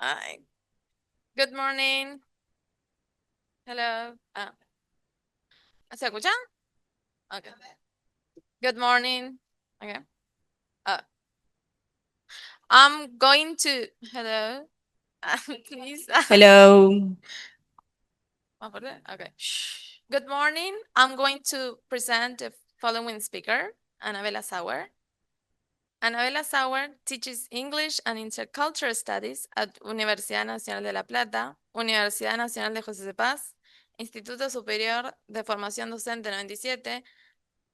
Hi. Good morning. Hello. ¿Se escuchan? Okay. Good morning. Okay. Uh, I'm going to. Hello. Please. Hello. Okay. Good morning. I'm going to present the following speaker, Anabella Sauer. Anabella Sauer teaches English and Intercultural Studies at Universidad Nacional de La Plata, Universidad Nacional de José de Paz, Instituto Superior de Formación Docente 97,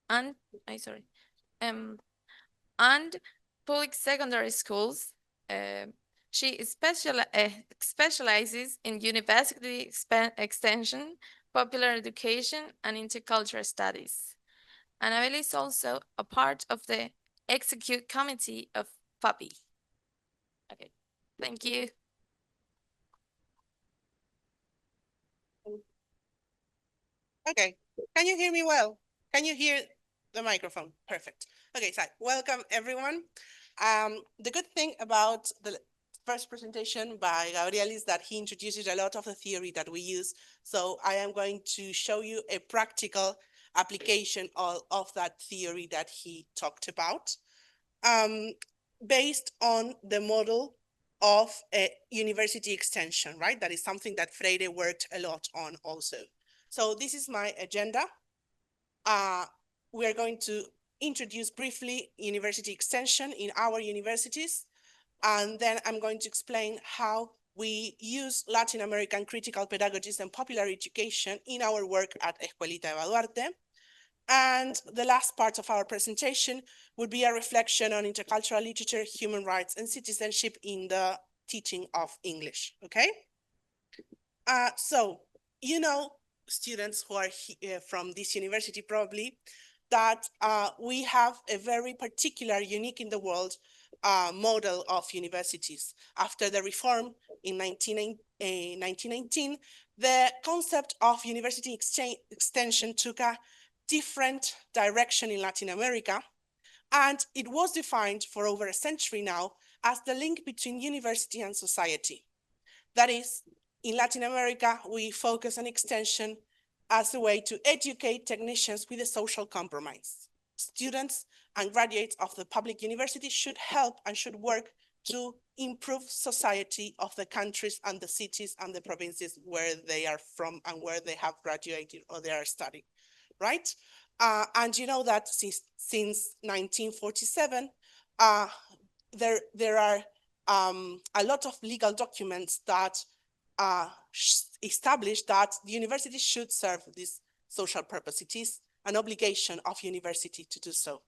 and and public secondary schools. She specializes in university extension, popular education, and intercultural studies. Anabella is also a part of the execute committee of FAPI. Okay, thank you. Okay, can you hear me well? Can you hear the microphone? Perfect. Okay, so welcome everyone. The good thing about the first presentation by Gabriel is that he introduces a lot of the theory that we use. So I am going to show you a practical application of that theory that he talked about, based on the model of a university extension, right? That is something that Freire worked a lot on also. So this is my agenda. We are going to introduce briefly university extension in our universities, and then I'm going to explain how we use Latin American critical pedagogies and popular education in our work at Escuelita Eva Duarte. And the last part of our presentation would be a reflection on intercultural literature, human rights, and citizenship in the teaching of English, okay? So, you know, students who are from this university probably, that we have a very particular, unique in the world model of universities. After the reform in 1919, the concept of university extension took a different direction in Latin America, and it was defined for over a century now as the link between university and society. That is, in Latin America, we focus on extension as a way to educate technicians with a social compromise. Students and graduates of the public university should help and should work to improve society of the countries and the cities and the provinces where they are from and where they have graduated or they are studying, right? And you know that since 1947, there are a lot of legal documents that establish that the university should serve this social purpose. It is an obligation of university to do so.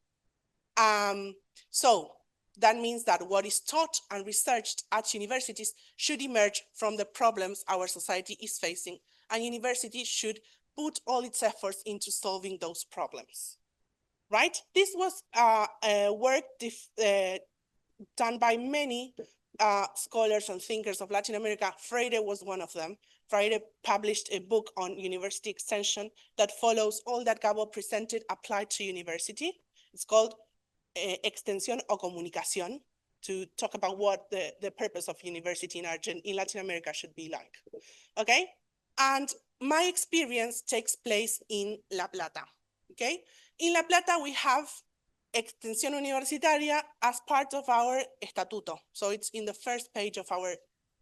So that means that what is taught and researched at universities should emerge from the problems our society is facing, and universities should put all its efforts into solving those problems, right? This was work done by many scholars and thinkers of Latin America. Freire was one of them. Freire published a book on university extension that follows all that Gabo presented applied to university. It's called Extensión o Comunicación, to talk about what the purpose of university in Latin America should be like, okay? And my experience takes place in La Plata, okay? In La Plata, we have Extensión Universitaria as part of our estatuto. So it's in the first page of our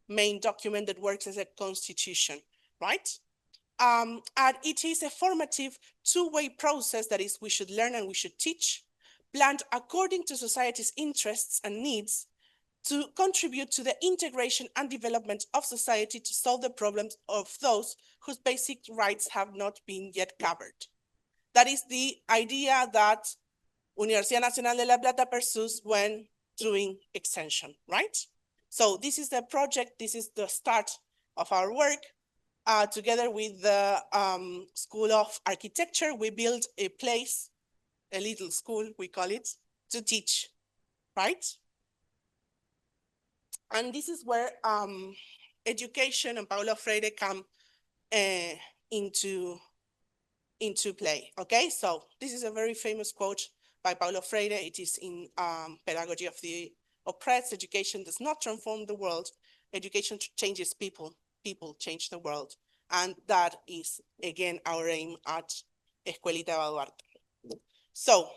main document that works as a constitution, right? And it is a formative two-way process, that is, we should learn and we should teach, planned according to society's interests and needs, to contribute to the integration and development of society to solve the problems of those whose basic rights have not been yet covered. That is the idea that Universidad Nacional de La Plata pursues when doing extension, right? So this is the project, this is the start of our work. Together with the School of Architecture, we built a place, a little school, we call it, to teach, right? And this is where education and Paulo Freire come into play, okay? So this is a very famous quote by Paulo Freire. It is in Pedagogy of the Oppressed. Education does not transform the world. education changes people, people change the world. And that is, again, our aim at Escuelita Baluarte. So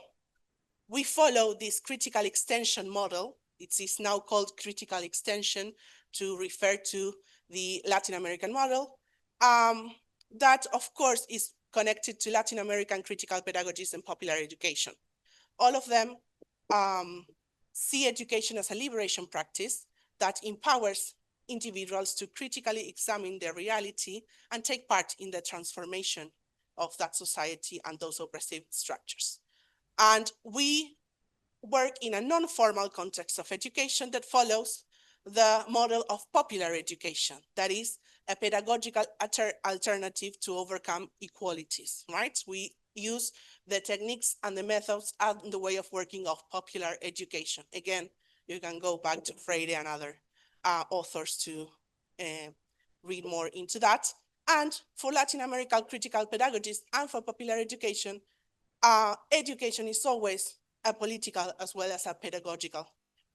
we follow this critical extension model. It is now called critical extension to refer to the Latin American model. That, of course, is connected to Latin American critical pedagogies and popular education. All of them see education as a liberation practice that empowers individuals to critically examine their reality and take part in the transformation of that society and those oppressive structures. And we work in a non-formal context of education that follows the model of popular education, that is a pedagogical alternative to overcome inequalities, right? We use the techniques and the methods and the way of working of popular education. Again, you can go back to Freire and other authors to read more into that. And for Latin American critical pedagogies and for popular education, education is always a political as well as a pedagogical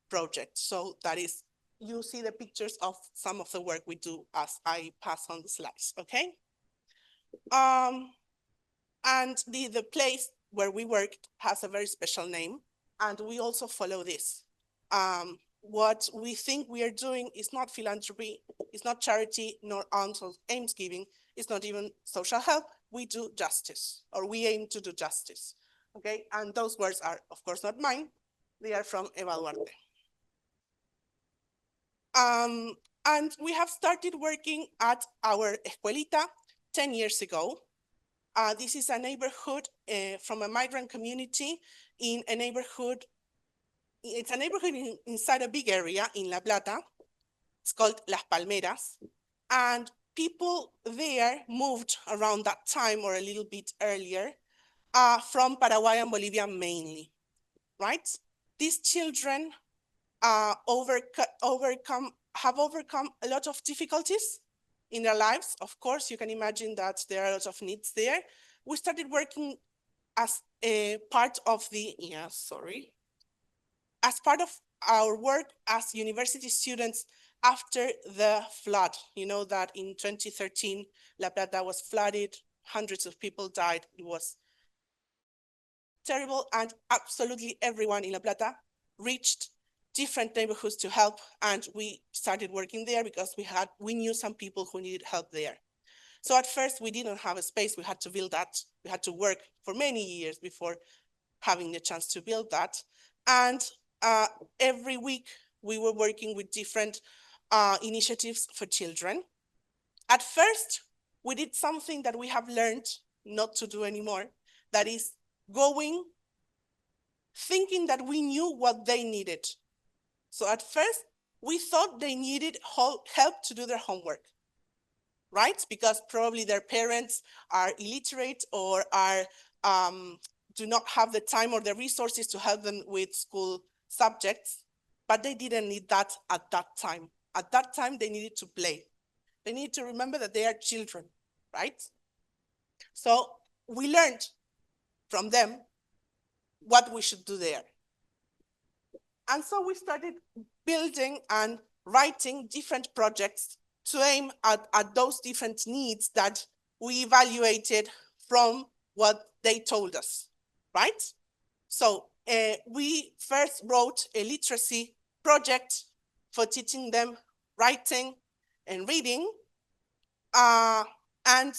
project. So that is, you see the pictures of some of the work we do as I pass on the slides, okay? And the place where we work has a very special name, and we also follow this. What we think we are doing is not philanthropy, it's not charity, nor aims giving, it's not even social help. We do justice, or we aim to do justice, okay? And those words are, of course, not mine. They are from Eva Duarte. And we have started working at our escuelita 10 years ago. This is a neighborhood from a migrant community in a neighborhood. It's a neighborhood inside a big area in La Plata. It's called Las Palmeras. And people there moved around that time or a little bit earlier from Paraguay and Bolivia mainly, right? These children have overcome a lot of difficulties in their lives. Of course, you can imagine that there are a lot of needs there. We started working as a part of the, as part of our work as university students after the flood. You know that in 2013, La Plata was flooded, hundreds of people died. It was terrible, and absolutely everyone in La Plata reached different neighborhoods to help, and we started working there because we knew some people who needed help there. So at first we didn't have a space, we had to build that. We had to work for many years before having the chance to build that. And every week we were working with different initiatives for children. At first, we did something that we have learned not to do anymore, that is going, thinking that we knew what they needed. So at first, we thought they needed help to do their homework, right? Because probably their parents are illiterate or are do not have the time or the resources to help them with school subjects, but they didn't need that at that time. At that time, they needed to play. They need to remember that they are children, right? So we learned from them what we should do there. And so we started building and writing different projects to aim at those different needs that we evaluated from what they told us, right? So we first wrote a literacy project for teaching them writing and reading. And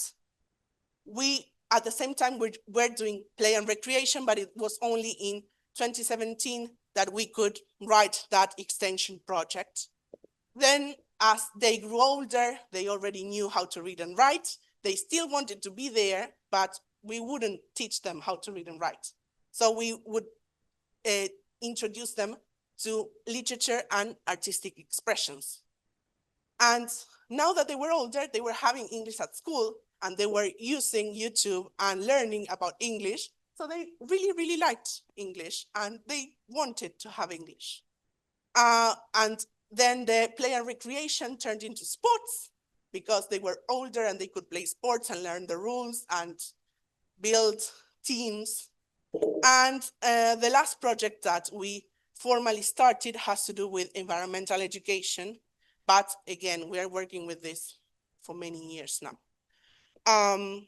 we, at the same time, we're doing play and recreation, but it was only in 2017 that we could write that extension project. Then as they grew older, they already knew how to read and write. They still wanted to be there, but we wouldn't teach them how to read and write. So we would introduce them to literature and artistic expressions. And now that they were older, they were having English at school, and they were using YouTube and learning about English. So they really, really liked English, and they wanted to have English. And then the play and recreation turned into sports because they were older and they could play sports and learn the rules and build teams. And the last project that we formally started has to do with environmental education. But again, we are working with this for many years now.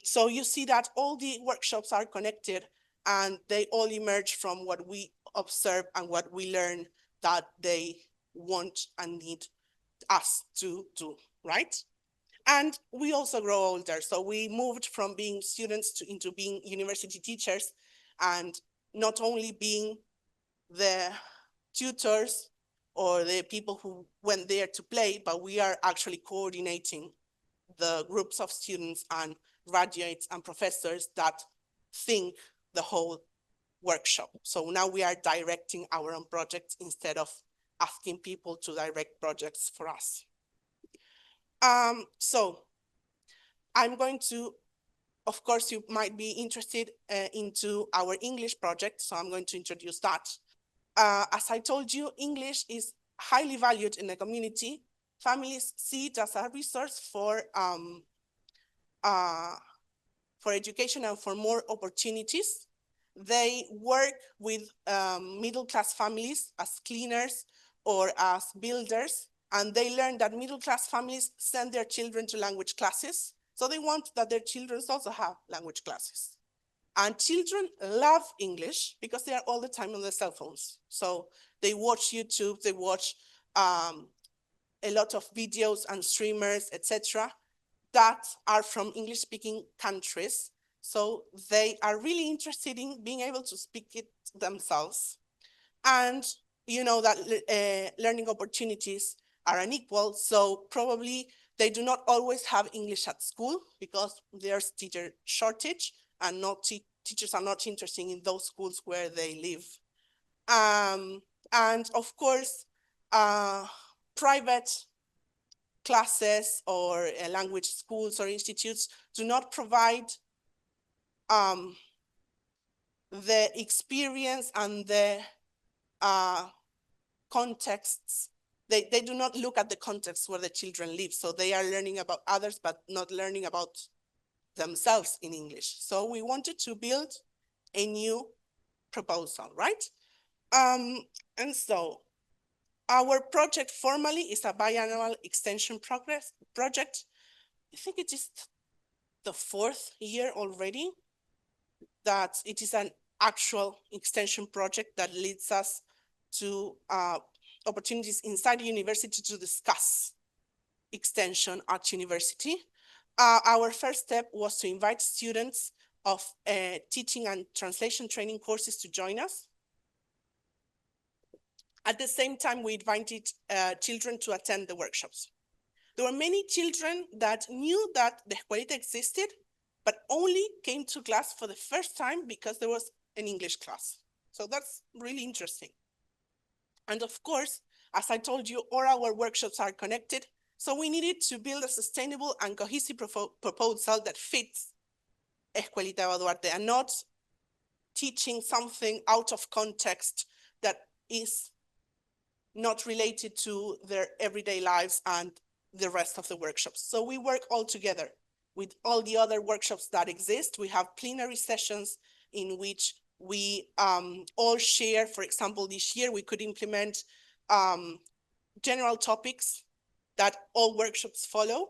So you see that all the workshops are connected and they all emerge from what we observe and what we learn that they want and need us to do, right? And we also grow older. So we moved from being students into being university teachers, and not only being the tutors or the people who went there to play, but we are actually coordinating the groups of students and graduates and professors that think the whole workshop. So now we are directing our own projects instead of asking people to direct projects for us. So I'm going to, of course, you might be interested into our English project, so I'm going to introduce that. As I told you, English is highly valued in the community. Families see it as a resource for education and for more opportunities. They work with middle-class families as cleaners or as builders, and they learn that middle-class families send their children to language classes. So they want that their children also have language classes. And children love English because they are all the time on their cell phones. So they watch YouTube, they watch a lot of videos and streamers, etc., that are from English-speaking countries. So they are really interested in being able to speak it themselves. And you know that learning opportunities are unequal, so probably they do not always have English at school because there's teacher shortage and teachers are not interested in those schools where they live. And of course, private classes or language schools or institutes do not provide the experience and the contexts. They do not look at the context where the children live. So they are learning about others, but not learning about themselves in English. So we wanted to build a new proposal, right? And so our project formally is a biannual extension project. I think it is the 4th year already that it is an actual extension project that leads us to opportunities inside the university to discuss extension at university. Our first step was to invite students of teaching and translation training courses to join us. At the same time, we invited children to attend the workshops. There were many children that knew that the Escuelita existed, but only came to class for the first time because there was an English class. So that's really interesting. And of course, as I told you, all our workshops are connected. So we needed to build a sustainable and cohesive proposal that fits Escuelita Eva Duarte and not teaching something out of context that is not related to their everyday lives and the rest of the workshops. So we work all together with all the other workshops that exist. We have plenary sessions in which we all share. For example, this year we could implement general topics that all workshops follow.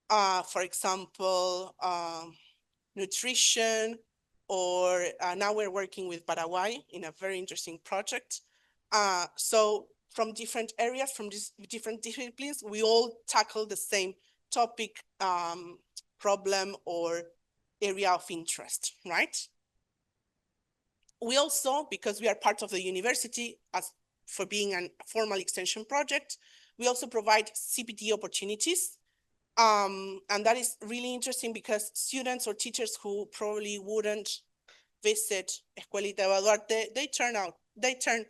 For example, nutrition, or now we're working with Paraguay in a very interesting project. So from different areas, from different disciplines, we all tackle the same topic, problem, or area of interest, right? We also, because we are part of the university, as for being a formal extension project, we also provide CPT opportunities. And that is really interesting because students or teachers who probably wouldn't visit Escuelita Eva Duarte, they turn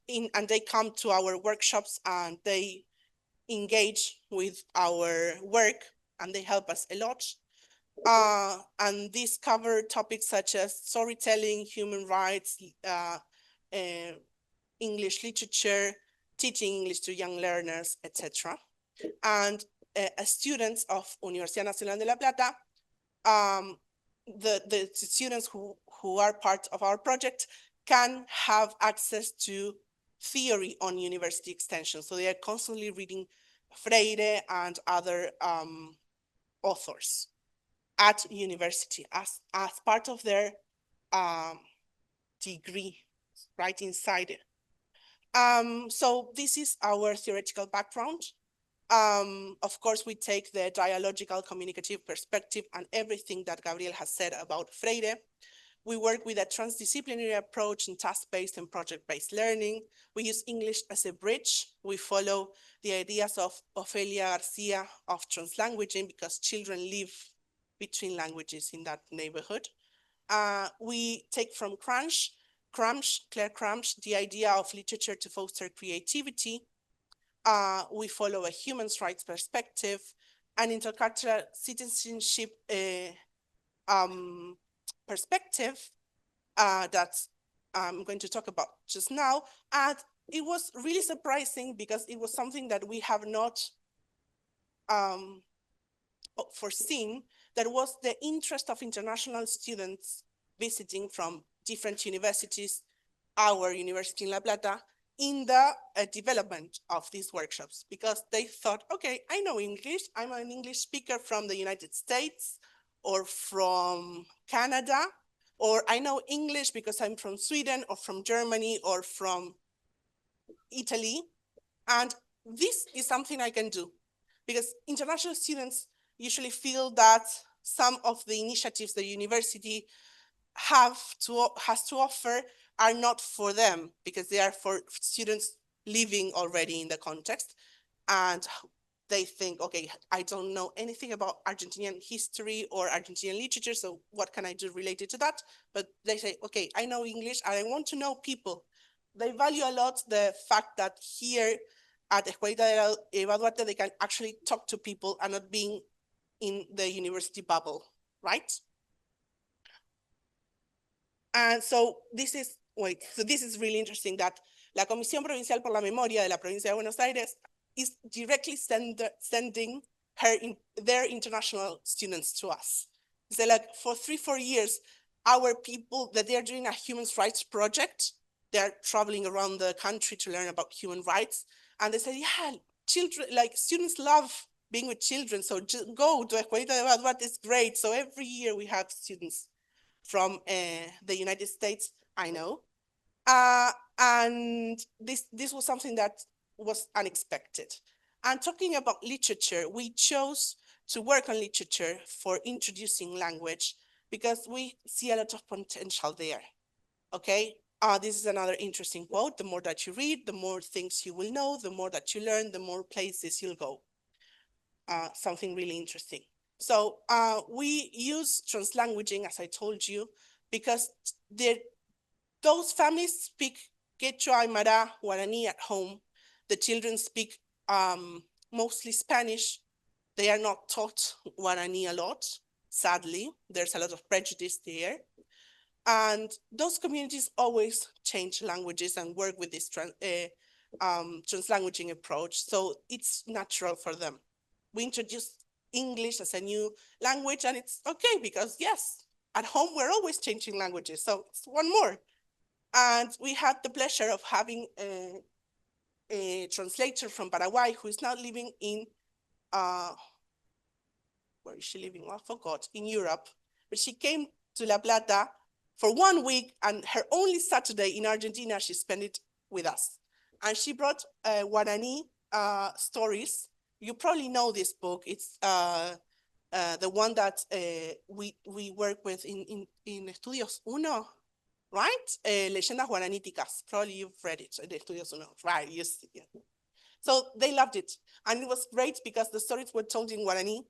in and they come to our workshops and they engage with our work and they help us a lot. And these cover topics such as storytelling, human rights, English literature, teaching English to young learners, etc. And as students of Universidad Nacional de La Plata, the students who are part of our project can have access to theory on university extension. So they are constantly reading Freire and other authors at university as part of their degree, right inside it. So this is our theoretical background. Of course, we take the dialogical communicative perspective and everything that Gabriel has said about Freire. We work with a transdisciplinary approach in task-based and project-based learning. We use English as a bridge. We follow the ideas of Ofelia Garcia of translanguaging because children live between languages in that neighborhood. We take from Claire Cramsh, the idea of literature to foster creativity. We follow a human rights perspective, an intercultural citizenship perspective that I'm going to talk about just now. And it was really surprising because it was something that we have not foreseen. That was the interest of international students visiting from different universities, our university in La Plata, in the development of these workshops, because they thought, okay, I know English, I'm an English speaker from the United States or from Canada, or I know English because I'm from Sweden or from Germany or from Italy, and this is something I can do, because international students usually feel that some of the initiatives the university has to offer are not for them, because they are for students living already in the context, and they think, okay, I don't know anything about Argentinian history or Argentinian literature, so what can I do related to that? But they say, okay, I know English and I want to know people. They value a lot the fact that here at Escuelita de Eva Duarte, they can actually talk to people and not being in the university bubble, right? And so this is really interesting, that la Comisión Provincial por la Memoria de la Provincia de Buenos Aires is directly sending their international students to us. So like for 3-4 years, our people, that they're doing a human rights project, they're traveling around the country to learn about human rights. And they say, yeah, children, like students love being with children, so just go to Escuelita de Eva Duarte, it's great. So every year we have students from the United States, I know. And this was something that was unexpected. And talking about literature, we chose to work on literature for introducing language because we see a lot of potential there, okay? This is another interesting quote: the more that you read, the more things you will know, the more that you learn, the more places you'll go. Something really interesting. So we use translanguaging, as I told you, because those families speak Quechua, Aymara, Guarani at home. The children speak mostly Spanish. They are not taught Guarani a lot, sadly. There's a lot of prejudice there. And those communities always change languages and work with this translanguaging approach. So it's natural for them. We introduced English as a new language, and it's okay because, yes, at home we're always changing languages. So it's one more. And we had the pleasure of having a translator from Paraguay who is now living in, where is she living? I forgot, in Europe. But she came to La Plata for 1 week, and her only Saturday in Argentina, she spent it with us. And she brought Guarani stories. You probably know this book. It's the one that we work with in Estudios Uno, right? Leyendas Guaraníticas. Probably you've read it in Estudios Uno, right? Yeah. So they loved it. And it was great because the stories were told in Guarani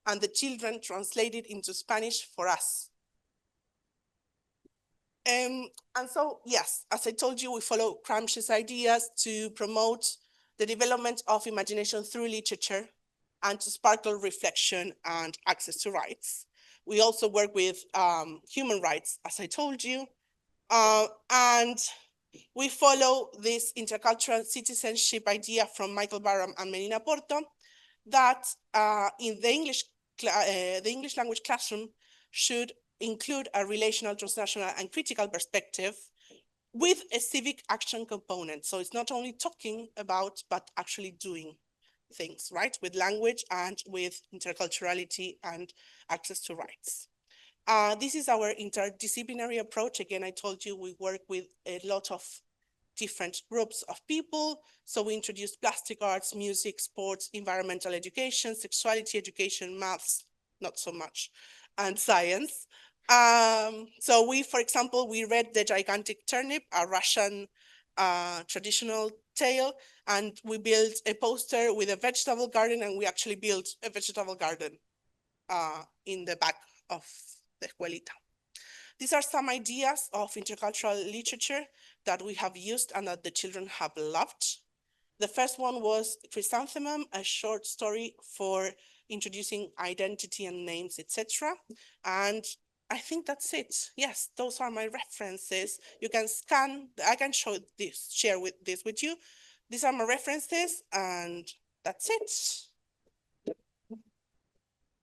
and the children translated into Spanish for us. And so, yes, as I told you, we follow Gramsci's ideas to promote the development of imagination through literature and to sparkle reflection and access to rights. We also work with human rights, as I told you, and we follow this intercultural citizenship idea from Michael Barham and Melina Porto, that in the English language classroom should include a relational, transnational, and critical perspective with a civic action component. So it's not only talking about, but actually doing. things, right? With language and with interculturality and access to rights. This is our interdisciplinary approach. Again, I told you we work with a lot of different groups of people. So we introduced plastic arts, music, sports, environmental education, sexuality education, maths, not so much, and science. So we, for example, we read The Gigantic Turnip, a Russian traditional tale, and we built a poster with a vegetable garden, and we actually built a vegetable garden in the back of the escuelita. These are some ideas of intercultural literature that we have used and that the children have loved. The first one was Chrysanthemum, a short story for introducing identity and names, etc. And I think that's it. Yes, those are my references. You can scan, I can share this with you. These are my references, and that's it.